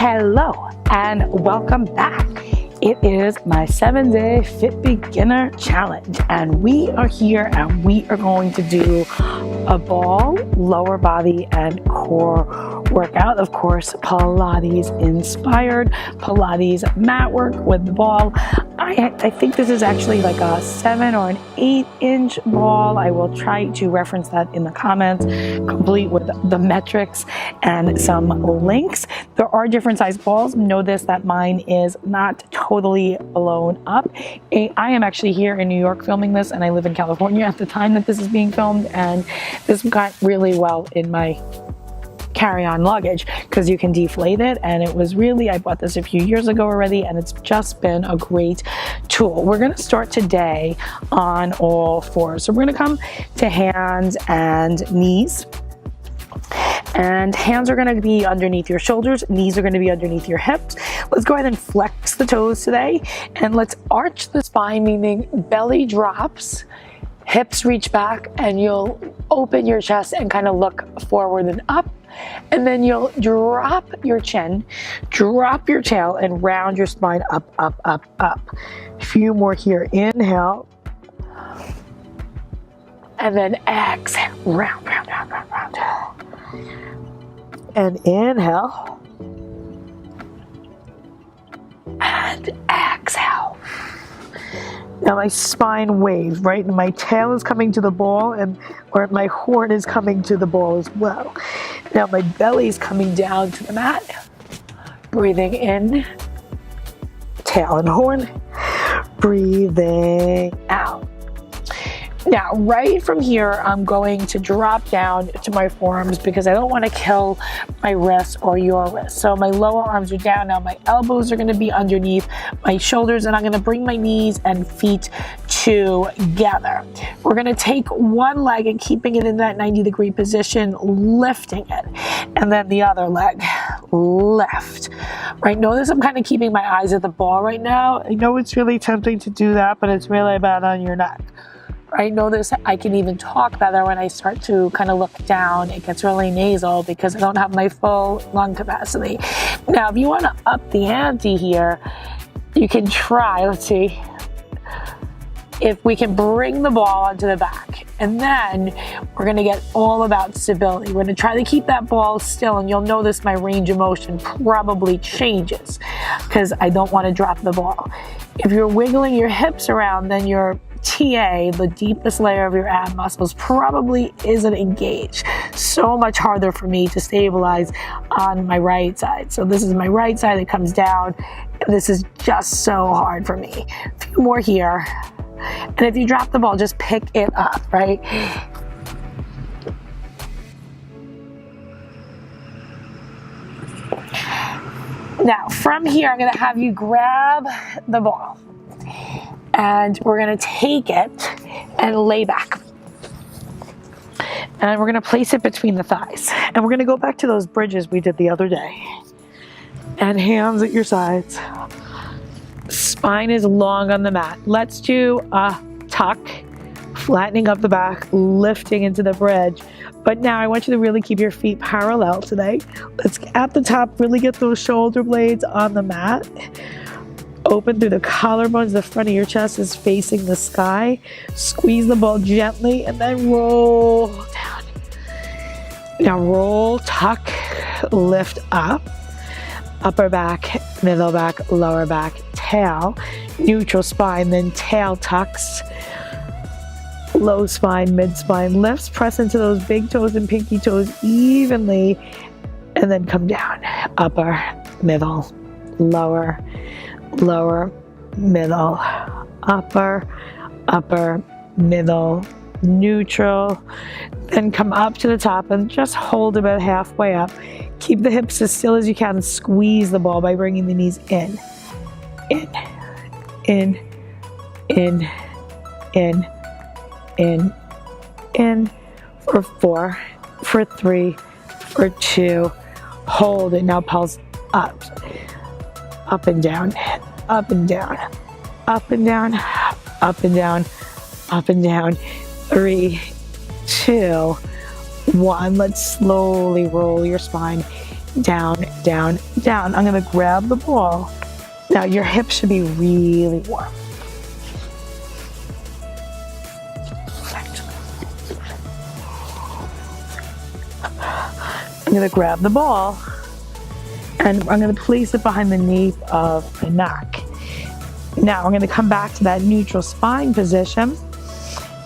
Hello and welcome back. It is my 7-day Fit Beginner Challenge, and we are here and we are going to do a ball, lower body, and core workout. Of course, Pilates inspired, Pilates mat work with the ball. I think this is actually like a 7 or an 8-inch ball. I will try to reference that in the comments, complete with the metrics and some links. There are different size balls. Notice that mine is not totally blown up. I am actually here in New York filming this, and I live in California at the time that this is being filmed, and this got really well in my carry-on luggage because you can deflate it, and it was really, I bought this a few years ago already, and it's just been a great tool. We're going to start today on all fours. So we're going to come to hands and knees. And hands are going to be underneath your shoulders, knees are going to be underneath your hips. Let's go ahead and flex the toes today, and let's arch the spine, meaning belly drops, hips reach back, and you'll open your chest and kind of look forward and up. And then you'll drop your chin, drop your tail, and round your spine up, up, up, up. A few more here. Inhale. And then exhale. Round, round, round, round, round. And inhale. And exhale. Now my spine waves, right? And my tail is coming to the ball, or my horn is coming to the ball as well. Now my belly is coming down to the mat. Breathing in, tail and horn. Breathing out. Now, right from here, I'm going to drop down to my forearms because I don't want to kill my wrists or your wrists. So my lower arms are down. Now my elbows are going to be underneath my shoulders, and I'm going to bring my knees and feet together. We're going to take one leg and keeping it in that 90-degree position, lifting it. And then the other leg, lift. Right, notice I'm kind of keeping my eyes at the ball right now. I know it's really tempting to do that, but it's really bad on your neck. Right, notice I can even talk better when I start to kind of look down. It gets really nasal because I don't have my full lung capacity. Now, if you want to up the ante here, you can try, let's see, if we can bring the ball onto the back. And then we're going to get all about stability. We're going to try to keep that ball still, and you'll notice my range of motion probably changes because I don't want to drop the ball. If you're wiggling your hips around, then your TA, the deepest layer of your ab muscles, probably isn't engaged. So much harder for me to stabilize on my right side. So this is my right side that comes down, and this is just so hard for me. A few more here. And if you drop the ball, just pick it up, right? Now, from here, I'm going to have you grab the ball, and we're going to take it and lay back. And we're going to place it between the thighs. And we're going to go back to those bridges we did the other day. And hands at your sides. Spine is long on the mat. Let's do a tuck, flattening up the back, lifting into the bridge. But now I want you to really keep your feet parallel today. Let's, at the top, really get those shoulder blades on the mat. Open through the collarbones. The front of your chest is facing the sky. Squeeze the ball gently and then roll down. Now roll, tuck, lift up. Upper back, middle back, lower back, tail, neutral spine, then tail tucks, low spine, mid spine lifts, press into those big toes and pinky toes evenly, and then come down. Upper, middle, lower, lower, middle, upper, upper, middle, neutral, then come up to the top and just hold about halfway up. Keep the hips as still as you can and squeeze the ball by bringing the knees in, in, in, in, in, in, for 4, for 3, for 2, hold it. Now pulse up, up and down, up and down, up and down, up and down, up and down. 3, 2, 1. Let's slowly roll your spine down, down, down. I'm gonna grab the ball. Now your hips should be really warm. I'm gonna grab the ball and I'm gonna place it behind the nape of my neck. Now I'm gonna come back to that neutral spine position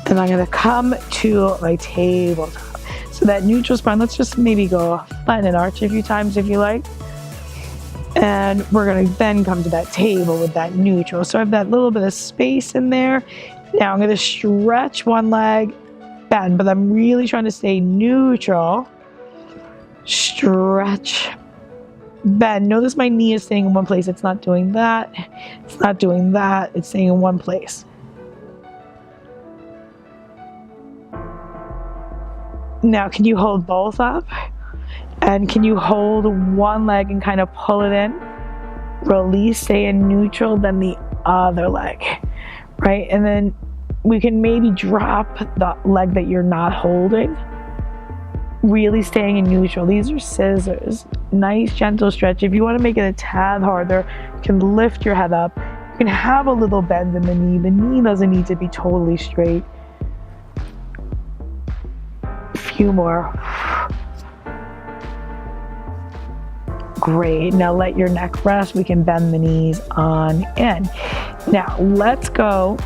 and I'm gonna come to my tabletop. So that neutral spine, let's just maybe go flatten and arch a few times if you like. And we're gonna then come to that table with that neutral. So I have that little bit of space in there. Now I'm gonna stretch one leg, bend, but I'm really trying to stay neutral. Stretch, bend. Notice my knee is staying in one place. It's not doing that. It's not doing that. It's staying in one place. Now, can you hold both up? And can you hold one leg and kind of pull it in? Release, stay in neutral, then the other leg, right? And then we can maybe drop the leg that you're not holding. Really staying in neutral. These are scissors. Nice gentle stretch. If you want to make it a tad harder, you can lift your head up. You can have a little bend in the knee. The knee doesn't need to be totally straight. A few more. Great. Now let your neck rest. We can bend the knees on in. Now let's go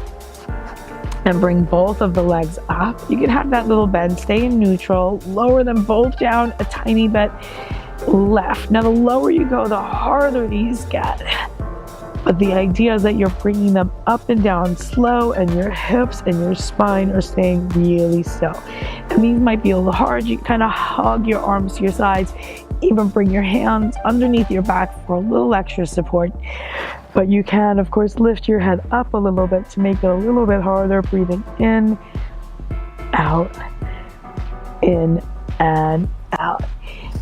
and bring both of the legs up. You can have that little bend, stay in neutral, lower them both down a tiny bit left. Now the lower you go, the harder these get. But the idea is that you're bringing them up and down slow and your hips and your spine are staying really still. And these might be a little hard. You can kind of hug your arms to your sides, even bring your hands underneath your back for a little extra support. But you can, of course, lift your head up a little bit to make it a little bit harder. Breathing in, out, in, and out.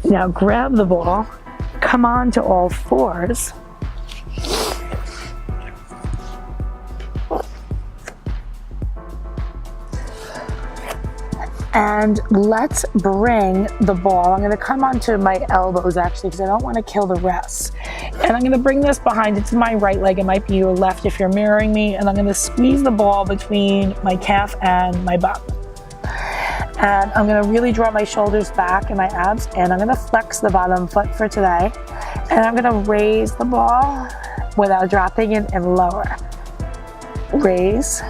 Now grab the ball, come on to all fours. And let's bring the ball. I'm gonna come onto my elbows actually because I don't wanna kill the wrists. And I'm gonna bring this behind, it's my right leg, it might be your left if you're mirroring me, and I'm gonna squeeze the ball between my calf and my bum. And I'm gonna really draw my shoulders back and my abs, and I'm gonna flex the bottom foot for today. And I'm gonna raise the ball without dropping it and lower. Raise.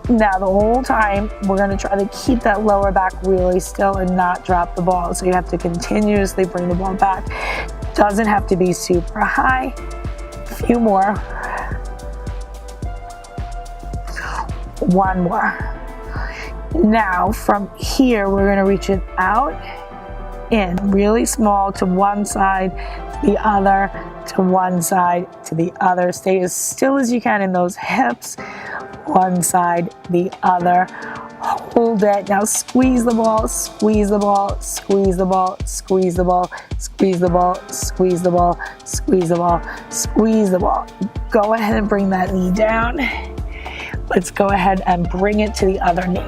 Now the whole time, we're gonna try to keep that lower back really still and not drop the ball. So you have to continuously bring the ball back. Doesn't have to be super high. A few more. One more. Now from here, we're gonna reach it out, in, really small to one side, to the other, to one side, to the other. Stay as still as you can in those hips. One side, the other. Hold it. Now squeeze the ball, squeeze the ball, squeeze the ball, squeeze the ball, squeeze the ball, squeeze the ball, squeeze the ball, squeeze the ball. Go ahead and bring that knee down. Let's go ahead and bring it to the other knee.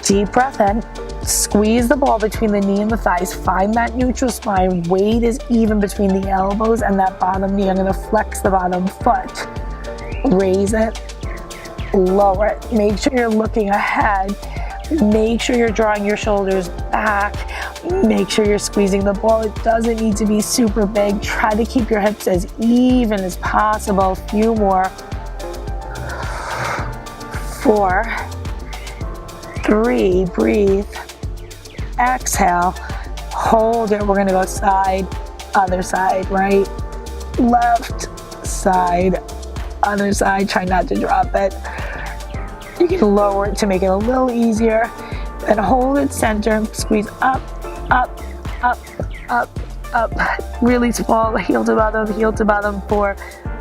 Deep breath in. Squeeze the ball between the knee and the thighs. Find that neutral spine. Weight is even between the elbows and that bottom knee. I'm going to flex the bottom foot. Raise it. Lower it. Make sure you're looking ahead. Make sure you're drawing your shoulders back. Make sure you're squeezing the ball. It doesn't need to be super big. Try to keep your hips as even as possible. A few more. 4, 3, breathe. Exhale. Hold it. We're going to go side, other side, right, left, side, other side. Try not to drop it. You can lower it to make it a little easier. Then hold it center. Squeeze up, up, up, up, up. Really small. Heel to bottom, heel to bottom. 4,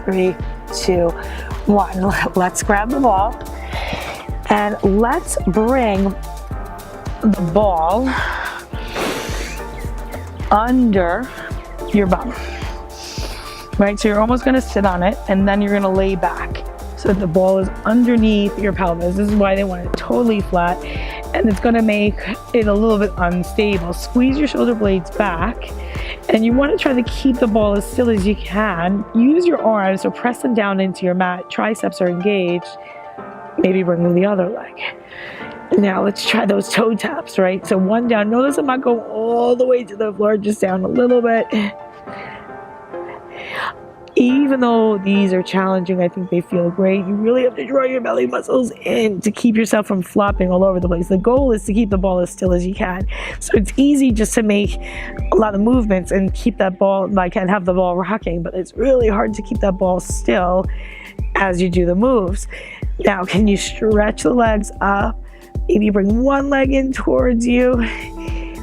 3, 2, 1. Let's grab the ball. And let's bring the ball under your bum. Right, so you're almost gonna sit on it and then you're gonna lay back so that the ball is underneath your pelvis. This is why they want it totally flat. and it's going to make it a little bit unstable. Squeeze your shoulder blades back, and you want to try to keep the ball as still as you can. Use your arms, so press them down into your mat. Triceps are engaged. Maybe bring the other leg. Now let's try those toe taps, right? So one down. Notice I'm not going all the way to the floor, just down a little bit. Even though these are challenging, I think they feel great. You really have to draw your belly muscles in to keep yourself from flopping all over the place. The goal is to keep the ball as still as you can. So it's easy just to make a lot of movements and keep that ball, like, and have the ball rocking, but it's really hard to keep that ball still as you do the moves. Now, can you stretch the legs up? Maybe bring one leg in towards you.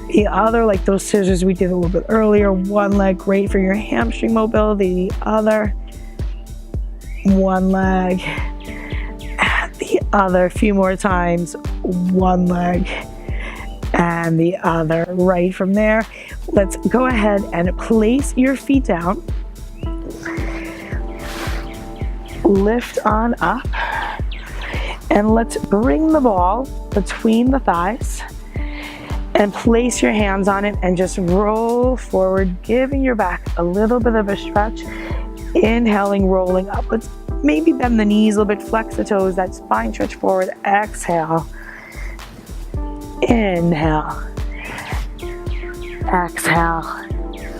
The other, like those scissors we did a little bit earlier. One leg, great for your hamstring mobility. The other, one leg. The other, a few more times. One leg and the other. Right from there, let's go ahead and place your feet down. Lift on up. And let's bring the ball between the thighs and place your hands on it and just roll forward, giving your back a little bit of a stretch. Inhaling, rolling up. Let's maybe bend the knees a little bit, flex the toes, that spine stretch forward. Exhale. Inhale. Exhale.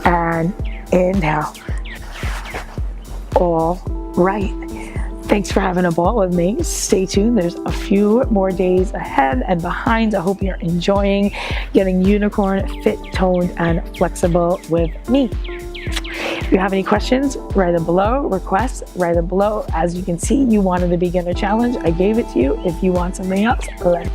And inhale. All right. Thanks for having a ball with me. Stay tuned. There's a few more days ahead and behind. I hope you're enjoying getting unicorn, fit, toned, and flexible with me. If you have any questions, write them below. Requests, write them below. As you can see, you wanted a beginner challenge. I gave it to you. If you want something else, let